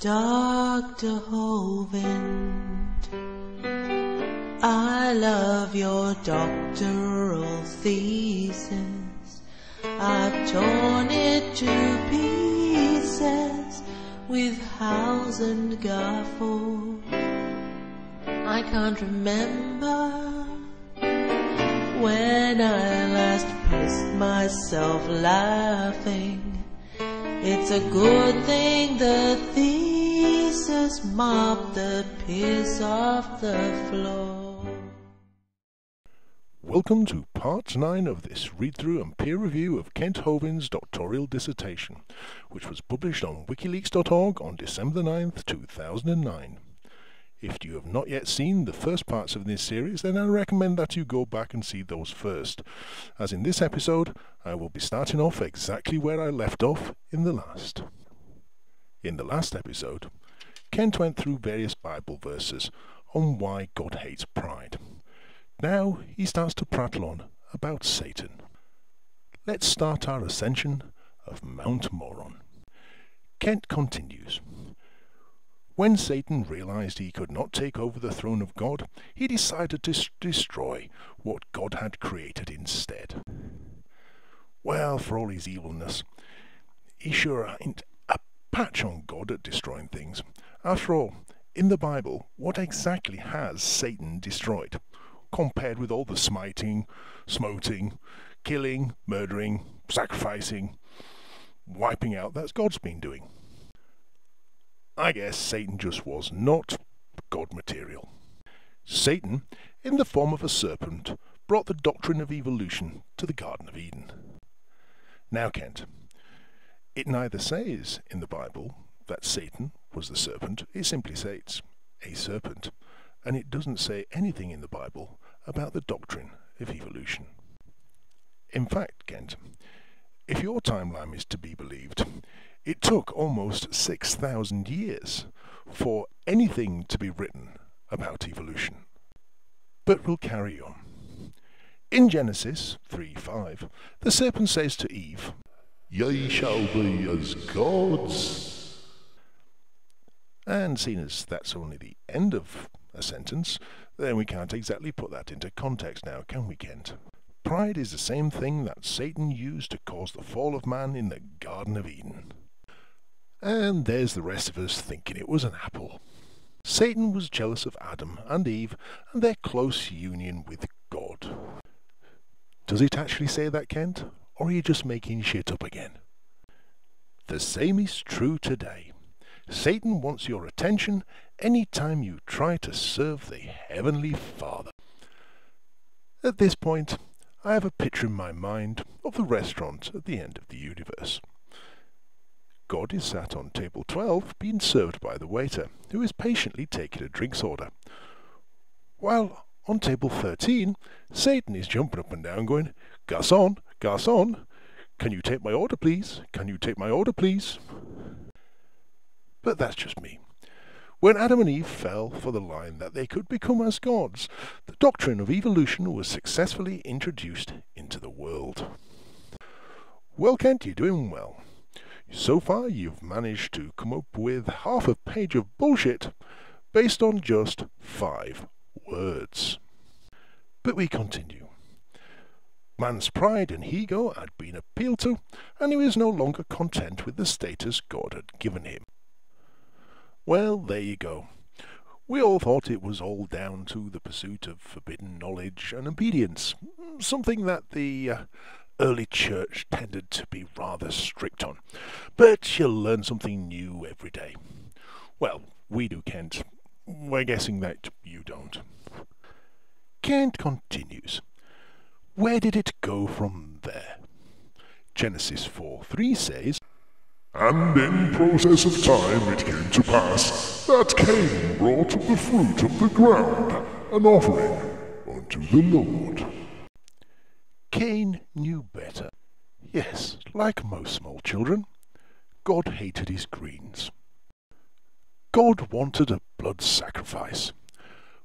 Dr. Hovind, I love your doctoral thesis. I've torn it to pieces with house and gaffle. I can't remember when I last pissed myself laughing. It's a good thing the thesis mopped the piss off the floor. Welcome to part 9 of this read-through and peer review of Kent Hovind's doctoral dissertation, which was published on wikileaks.org on December 9th, 2009. If you have not yet seen the first parts of this series, then I recommend that you go back and see those first, as in this episode I will be starting off exactly where I left off in the last. In the last episode, Kent went through various Bible verses on why God hates pride. Now he starts to prattle on about Satan. Let's start our ascension of Mount Moron. Kent continues. When Satan realized he could not take over the throne of God, he decided to destroy what God had created instead. Well, for all his evilness, he sure ain't a patch on God at destroying things. After all, in the Bible, what exactly has Satan destroyed, compared with all the smiting, smoting, killing, murdering, sacrificing, wiping out that God's been doing? I guess Satan just was not God material. Satan, in the form of a serpent, brought the doctrine of evolution to the Garden of Eden. Now, Kent, it neither says in the Bible that Satan was the serpent, it simply says a serpent, and it doesn't say anything in the Bible about the doctrine of evolution. In fact, Kent, if your timeline is to be believed, it took almost 6,000 years for anything to be written about evolution. But we'll carry on. In Genesis 3:5, the serpent says to Eve, "Ye shall be as gods." And seeing as that's only the end of a sentence, then we can't exactly put that into context now, can we, Kent? Pride is the same thing that Satan used to cause the fall of man in the Garden of Eden. And there's the rest of us thinking it was an apple. Satan was jealous of Adam and Eve and their close union with God. Does it actually say that, Kent? Or are you just making shit up again? The same is true today. Satan wants your attention any time you try to serve the Heavenly Father. At this point, I have a picture in my mind of the restaurant at the end of the universe. God is sat on table 12 being served by the waiter, who is patiently taking a drinks order. While on table 13, Satan is jumping up and down going, "Garçon, garçon, can you take my order please? Can you take my order please?" But that's just me. When Adam and Eve fell for the line that they could become as gods, the doctrine of evolution was successfully introduced into the world. Well, Kent, you're doing well. So far, you've managed to come up with half a page of bullshit based on just 5 words. But we continue. Man's pride and ego had been appealed to, and he was no longer content with the status God had given him. Well, there you go. We all thought it was all down to the pursuit of forbidden knowledge and obedience, something that the early church tended to be rather strict on. But you'll learn something new every day. Well, we do, Kent. We're guessing that you don't. Kent continues. Where did it go from there? Genesis 4:3 says, "And in process of time it came to pass that Cain brought of the fruit of the ground an offering unto the Lord." Cain knew better. Yes, like most small children, God hated his greens. God wanted a blood sacrifice.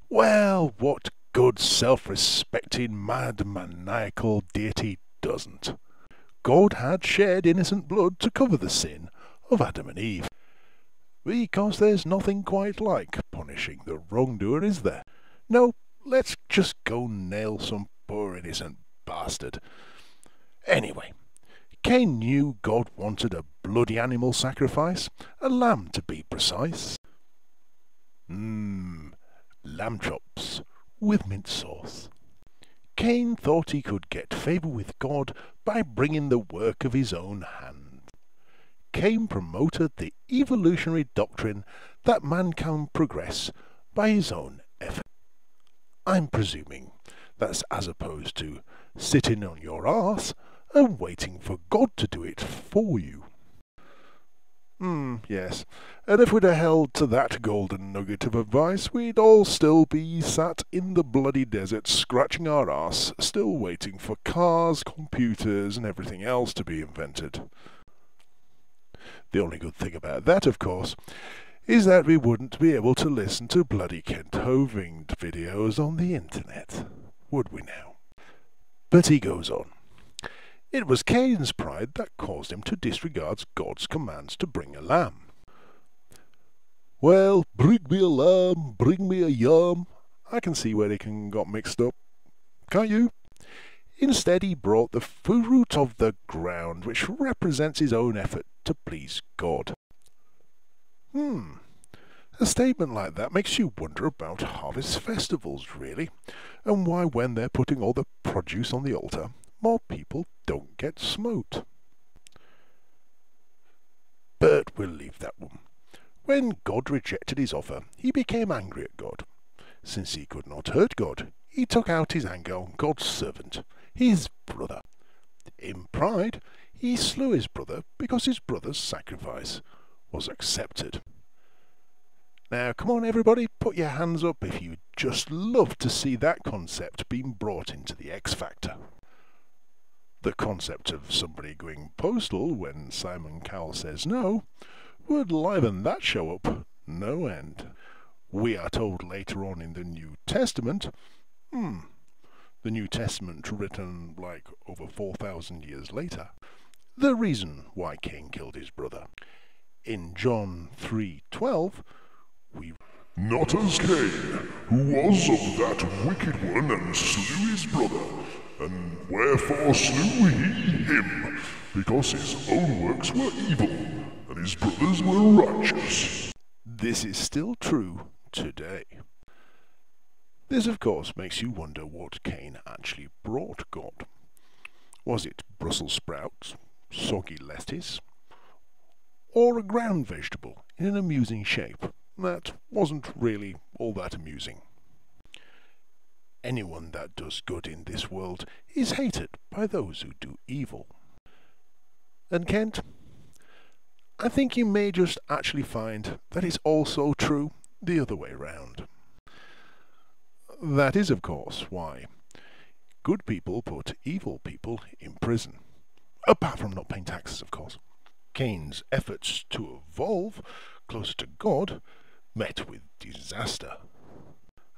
Well, what good self-respecting, mad, maniacal deity doesn't? God had shed innocent blood to cover the sin of Adam and Eve. because there's nothing quite like punishing the wrongdoer, is there? No, let's just go nail some poor innocent bastard. Anyway, Cain knew God wanted a bloody animal sacrifice, a lamb to be precise. Lamb chops with mint sauce. Cain thought he could get favour with God by bringing the work of his own hand. Cain promoted the evolutionary doctrine that man can progress by his own effort. I'm presuming that's as opposed to sitting on your arse and waiting for God to do it for you. Yes, and if we'd have held to that golden nugget of advice, we'd all still be sat in the bloody desert scratching our arse, still waiting for cars, computers and everything else to be invented. The only good thing about that, of course, is that we wouldn't be able to listen to bloody Kent Hovind videos on the internet, would we now? But he goes on. It was Cain's pride that caused him to disregard God's commands to bring a lamb. Well, bring me a lamb, bring me a yam. I can see where they got mixed up. Can't you? Instead, he brought the fruit of the ground, which represents his own effort to please God. A statement like that makes you wonder about harvest festivals, really, and why when they're putting all the produce on the altar, more people don't get smoked. But we'll leave that one. When God rejected his offer, he became angry at God. Since he could not hurt God, he took out his anger on God's servant, his brother. In pride, he slew his brother because his brother's sacrifice was accepted. Now, come on everybody, put your hands up if you'd just love to see that concept being brought into the X Factor. The concept of somebody going postal when Simon Cowell says no would liven that show up no end. We are told later on in the New Testament, the New Testament written like over 4,000 years later, the reason why Cain killed his brother. In John 3:12, we Not as Cain, who was of that wicked one and slew his brother. And wherefore slew he him? Because his own works were evil, and his brothers were righteous. This is still true today. This, of course, makes you wonder what Cain actually brought God. Was it Brussels sprouts, soggy lettuce, or a ground vegetable in an amusing shape that wasn't really all that amusing? Anyone that does good in this world is hated by those who do evil. And Kent, I think you may just actually find that it's also true the other way round. That is, of course, why good people put evil people in prison. Apart from not paying taxes, of course. Cain's efforts to evolve closer to God met with disaster.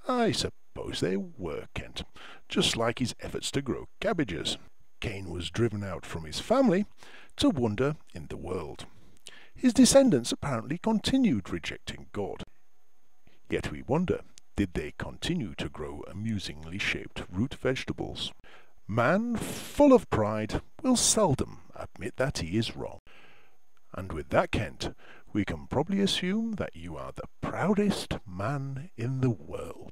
I suppose they were, Kent, just like his efforts to grow cabbages. Cain was driven out from his family to wander in the world. His descendants apparently continued rejecting God. Yet we wonder, did they continue to grow amusingly shaped root vegetables? Man, full of pride, will seldom admit that he is wrong. And with that, Kent, we can probably assume that you are the proudest man in the world.